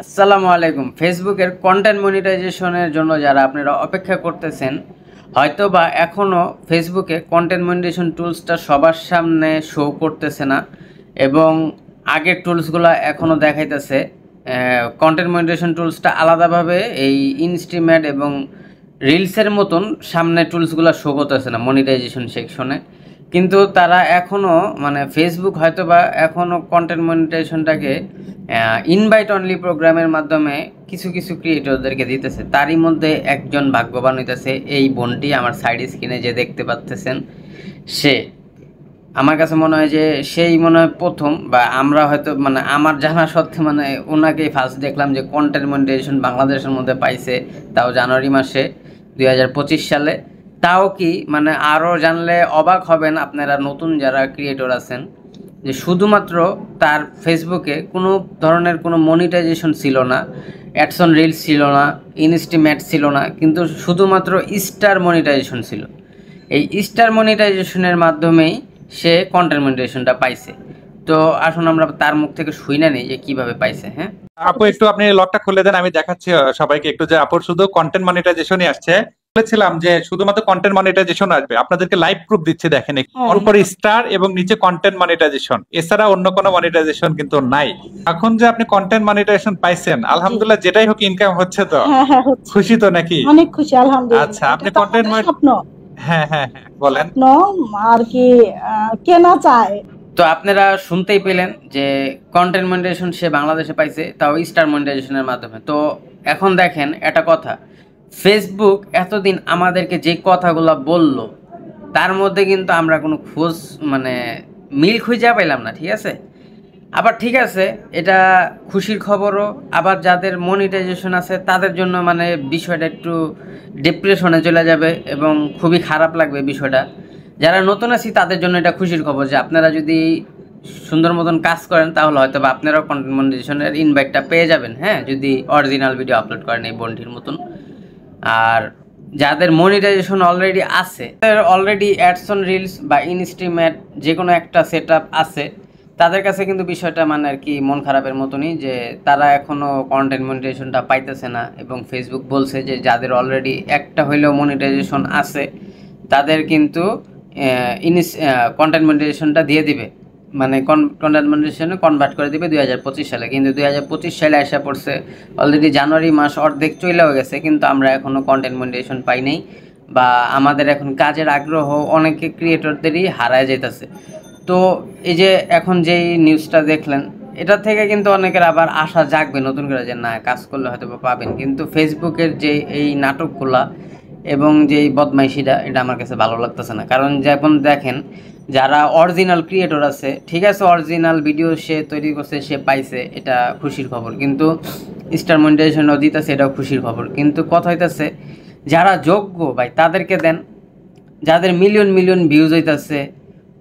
আসসালামু আলাইকুম। ফেসবুকের কন্টেন্ট মনিটাইজেশনের জন্য যারা আপনারা অপেক্ষা করতেছেন, হয়তো বা এখনও ফেসবুকে কন্টেন্ট মনিটাইজেশন টুলসটা সবার সামনে শো করতেছে না এবং আগের টুলসগুলো এখনও দেখাইতেছে। কন্টেন্ট মনিটাইজেশন টুলসটা আলাদাভাবে এই ইনস্ট্রিমেট এবং রিলসের মতন সামনে টুলসগুলো শো করতেছে না মনিটাইজেশন সেকশনে। কিন্তু তারা এখনও মানে ফেসবুক হয়তো বা এখনও কন্টেন্ট মনিটাইজেশনটাকে ইনভাইট অনলি প্রোগ্রামের মাধ্যমে কিছু কিছু ক্রিয়েটরদেরকে দিতেছে। তারই মধ্যে একজন ভাগ্যবান হইতেছে এই বোনটি, আমার সাইড স্ক্রিনে যে দেখতে পাচ্তেছেন সে। আমার কাছে মনে হয় যে সেই মনে হয় প্রথম, বা আমরা হয়তো মানে আমার জানা সত্ত্বে মানে ওনাকেই ফার্স্ট দেখলাম যে কন্টেন্ট মনিটাইজেশন বাংলাদেশের মধ্যে পাইছে, তাও জানুয়ারি মাসে 2025 সালে। তাও কি মানে আরও জানলে অবাক হবেন আপনারা নতুন যারা ক্রিয়েটর আছেন, যে শুধুমাত্র তার ফেসবুকে কোনো ধরনের কোনো মনিটাইজেশন ছিল না, অ্যাডসন রিলস ছিল না, ইনস্টিমেট ছিল না, কিন্তু শুধুমাত্র স্টার মনিটাইজেশন ছিল। এই স্টার মনিটাইজেশনের মাধ্যমেই সে কন্টেন্ট মনিটাইজেশনটা পাইছে। তো আসুন আমরা তার মুখ থেকে শুই না নেই যে কিভাবে পাইছে। হ্যাঁ আপু, একটু আপনি লকটা খুলে দেন, আমি দেখাচ্ছি সবাইকে একটু যে আপুর শুধু কন্টেন্ট মনিটাইজেশনই আসছে। বলেছিলাম যে শুধুমাত্র কন্টেন্ট মনিটাইজেশন আসবে, আপনাদেরকে লাইভ প্রুফ দিচ্ছে, দেখেন ওর উপরে স্টার এবং নিচে কন্টেন্ট মনিটাইজেশন, এছাড়া অন্য কোনো মনিটাইজেশন কিন্তু নাই। এখন যে আপনি কন্টেন্ট মনিটাইজেশন পাইছেন, আলহামদুলিল্লাহ, যেটাই হোক ইনকাম হচ্ছে তো? হ্যাঁ হ্যাঁ হচ্ছে। খুশি তো নাকি? অনেক খুশি আলহামদুলিল্লাহ। আচ্ছা, আপনি এটা তো কন্টেন্ট আমাদের স্বপ্ন। হ্যাঁ হ্যাঁ হ্যাঁ বলেন। স্বপ্ন আর কি কেনা চায়। তো আপনারা শুনতেই পেলেন যে কন্টেন্ট মনিটাইজেশন সে বাংলাদেশে পাইছে, তাও স্টার মনিটাইজেশনের মাধ্যমে। তো এখন দেখেন একটা কথা, ফেসবুক এতদিন আমাদেরকে যে কথাগুলো বলল তার মধ্যে কিন্তু আমরা কোনো খোঁজ মানে মিল খুঁজে পাইলাম না, ঠিক আছে? আবার ঠিক আছে, এটা খুশির খবরও, আবার যাদের মনিটাইজেশন আছে তাদের জন্য মানে বিষয়টা একটু ডিপ্রেশনে চলে যাবে এবং খুবই খারাপ লাগবে বিষয়টা। যারা নতুন আছি তাদের জন্য এটা খুশির খবর যে আপনারা যদি সুন্দর মতন কাজ করেন তাহলে হয়তো বা আপনারাও কন্টেন্ট মনিটাইজেশনের ইনভাইটটা পেয়ে যাবেন, হ্যাঁ, যদি অরিজিনাল ভিডিও আপলোড করেন এই বন্ডির মতন। আর যাদের মনিটাইজেশন অলরেডি আছে, অলরেডি অ্যাডসন রিলস বা ইনস্ট্রিমেট যে কোনো একটা সেট আছে, তাদের কাছে কিন্তু বিষয়টা মানে আর কি মন খারাপের মতনই, যে তারা এখনও কন্টেন্ট মনিটাইজেশনটা পাইতেছে না। এবং ফেসবুক বলছে যে যাদের অলরেডি একটা হইলেও মনিটাইজেশন আছে তাদের কিন্তু কন্টেন্ট মনিটাইজেশনটা দিয়ে দিবে, মানে কন্টেন্ট মনিটাইজেশনে কনভার্ট করে দিবে 2025 সালে। কিন্তু 2025 সালে আসা পড়ছে, অলরেডি জানুয়ারি মাস অর্ধেক চলেও গেছে, কিন্তু আমরা এখনও কন্টেন্ট মনিটাইজেশন পাই নাই, বা আমাদের এখন কাজের আগ্রহ অনেকে ক্রিয়েটরদেরই হারায় যেতেছে। তো এই যে এখন যেই নিউজটা দেখলেন, এটা থেকে কিন্তু অনেকের আবার আশা জাগবে নতুন করে যে না, কাজ করলে হয়তো পাবেন। কিন্তু ফেসবুকের যে এই নাটকগুলা এবং যেই বদমাইশিটা, এটা আমার কাছে ভালো লাগতেছে না। কারণ যখন দেখেন যারা অরিজিনাল ক্রিয়েটর আছে, ঠিক আছে, অরিজিনাল ভিডিও সে তৈরি করছে, সে পাইছে, এটা খুশির খবর, কিন্তু স্টার মনিটাইজেশনও দিতেছে, এটাও খুশির খবর। কিন্তু কথা হইতেছে যারা যোগ্য ভাই তাদেরকে দেন, যাদের মিলিয়ন মিলিয়ন ভিউজ হইতেছে,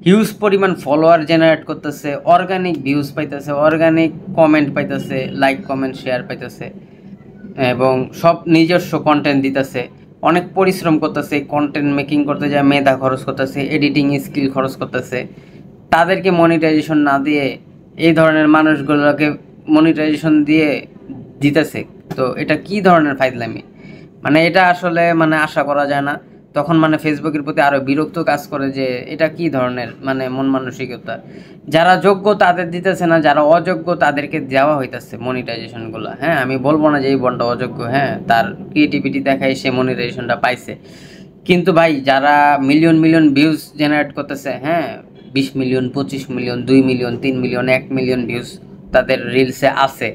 হিউজ পরিমাণ ফলোয়ার জেনারেট করতেছে, অর্গানিক ভিউজ পাইতেছে, অর্গানিক কমেন্ট পাইতেছে, লাইক কমেন্ট শেয়ার পাইতেছে, এবং সব নিজস্ব কন্টেন্ট দিতেছে, অনেক পরিশ্রম করতেছে, কন্টেন্ট মেকিং করতে যায় মেধা খরচ করতেছে, এডিটিং স্কিল খরচ করতেছে, তাদেরকে মনিটাইজেশন না দিয়ে এই ধরনের মানুষগুলোকে মনিটাইজেশন দিয়ে দিতেছে। তো এটা কি ধরনের ফাইজলামি? মানে এটা আসলে মানে আশা করা যায় না। তখন মানে ফেসবুকের প্রতি আরও বিরক্ত কাজ করে যে এটা কি ধরনের মানে মন মানসিকতা। যারা যোগ্য তাদের দিতেছে না, যারা অযোগ্য তাদেরকে দেওয়া হইতেছে মনিটাইজেশনগুলো। হ্যাঁ, আমি বলবো না যে এই বনটা অযোগ্য, হ্যাঁ, তার ক্রিয়েটিভিটি দেখায় সে মনিটাইজেশনটা পাইছে। কিন্তু ভাই যারা মিলিয়ন মিলিয়ন ভিউজ জেনারেট করতেছে, হ্যাঁ, 20 million, 25 million, 2 million, 3 million, 1 million views তাদের রিলসে আছে,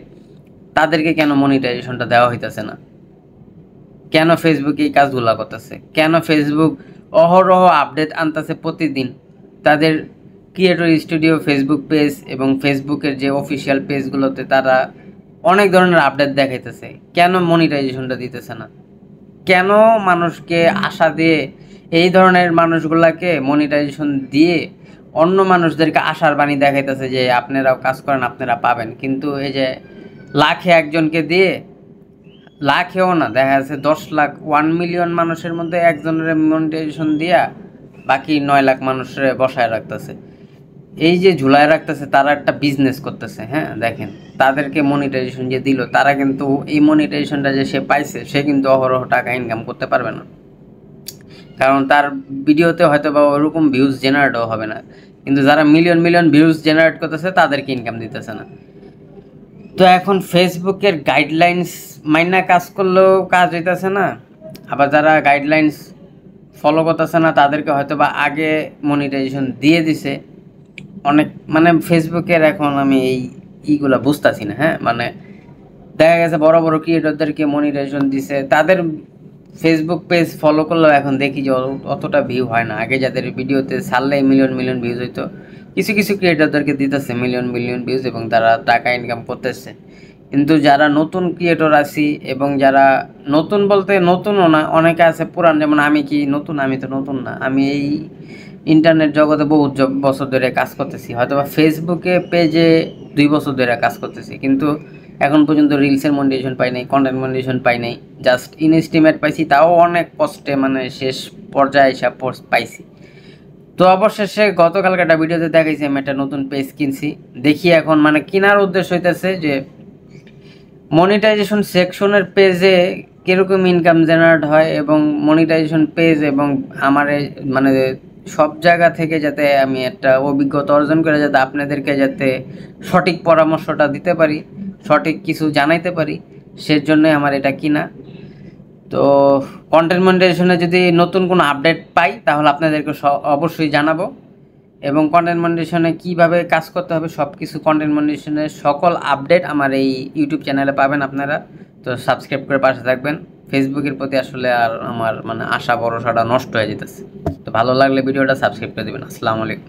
তাদেরকে কেন মনিটাইজেশনটা দেওয়া হইতেছে না? কেন ফেসবুক এই কাজগুলো করতেছে? কেন ফেসবুক অহরহ আপডেট আনতেছে প্রতিদিন? তাদের ক্রিয়েটর স্টুডিও ফেসবুক পেজ এবং ফেসবুকের যে অফিসিয়াল পেজগুলোতে তারা অনেক ধরনের আপডেট দেখাইতেছে, কেন মনিটাইজেশনটা দিতেছে না? কেন মানুষকে আশা দিয়ে এই ধরনের মানুষগুলাকে মনিটাইজেশন দিয়ে অন্য মানুষদেরকে আশার বাণী দেখাইতেছে যে আপনারাও কাজ করেন, আপনারা পাবেন, কিন্তু এই যে লাখে একজনকে দিয়ে, লাখেও না, দেখা যাচ্ছে 10 লাখ, 1 মিলিয়ন মানুষের মধ্যে একজনের মনিটাইজেশন দিয়া বাকি 9 লাখ মানুষের বসায় রাখতেছে। এই যে ঝুলায় রাখতেছে তারা একটা বিজনেস করতেছে। হ্যাঁ দেখেন, তাদেরকে মনিটাইজেশন যে দিল, তারা কিন্তু এই মনিটাইজেশনটা যে সে পাইছে, সে কিন্তু অহরহ টাকা ইনকাম করতে পারবে না, কারণ তার ভিডিওতে হয়তো বা ওরকম ভিউজ জেনারেটও হবে না, কিন্তু যারা মিলিয়ন মিলিয়ন ভিউজ জেনারেট করতেছে তাদেরকে ইনকাম দিতেছে না। তো এখন ফেসবুকের গাইডলাইন্স মাইনা কাজ করলেও কাজ হইতেছে না, আবার যারা গাইডলাইন্স ফলো করতেছে না তাদেরকে হয়তো বা আগে মনিটাইজেশন দিয়ে দিছে অনেক। মানে ফেসবুকের এখন আমি এই ইগুলা বুঝতেছি না। হ্যাঁ মানে দেখা গেছে বড় বড় ক্রিয়েটরদেরকে মনিটাইজেশন দিছে, তাদের ফেসবুক পেজ ফলো করলেও এখন দেখি যে অতটা ভিউ হয় না। আগে যাদের ভিডিওতে ছাড়লেই মিলিয়ন মিলিয়ন ভিউজ হইতো, কিছু কিছু ক্রিয়েটরদেরকে দিতেছে মিলিয়ন মিলিয়ন ভিউজ এবং তারা টাকা ইনকাম করতেছে। কিন্তু যারা নতুন ক্রিয়েটর আছি, এবং যারা নতুন বলতে নতুনও না, অনেকে আছে পুরান, যেমন আমি কি নতুন? আমি তো নতুন না, আমি এই ইন্টারনেট জগতে বহু বছর ধরে কাজ করতেছি, হয়তো বা ফেসবুকে পেজে 2 বছর ধরে কাজ করতেছি, কিন্তু এখন পর্যন্ত রিলসের মনিটাইজেশন পাই নাই, কন্টেন্ট মনিটাইজেশন পাই নাই, জাস্ট ইনএস্টিমেট পাইছি, তাও অনেক কষ্টে, মানে শেষ পর্যায়ে এসে পাইছি। তো অবশেষে গতকালকে একটা ভিডিওতে দেখাইছি আমি একটা নতুন পেজ কিনছি। দেখি এখন মানে কেনার উদ্দেশ্য হইতেছে যে মনিটাইজেশন সেকশনের পেজে কীরকম ইনকাম জেনারেট হয়, এবং মনিটাইজেশন পেজ এবং আমার মানে সব জায়গা থেকে যাতে আমি একটা অভিজ্ঞতা অর্জন করে যাতে আপনাদেরকে যাতে সঠিক পরামর্শটা দিতে পারি, সঠিক কিছু জানাইতে পারি, সেজন্যই আমার এটা কিনা। তো কন্টেন্ট মনিটাইজেশনে যদি নতুন কোনো আপডেট পাই তাহলে আপনাদেরকে অবশ্যই জানাবো, এবং কন্টেন্ট মনিটাইজেশনে কীভাবে কাজ করতে হবে সব কিছু, কন্টেন্ট মনিটাইজেশনের সকল আপডেট আমার এই ইউটিউব চ্যানেলে পাবেন আপনারা। তো সাবস্ক্রাইব করে পাশে থাকবেন। ফেসবুকের প্রতি আসলে আর আমার মানে আশা ভরসাটা নষ্ট হয়ে যেতেছে। তো ভালো লাগলে ভিডিওটা সাবস্ক্রাইব করে দেবেন। আসসালামু আলাইকুম।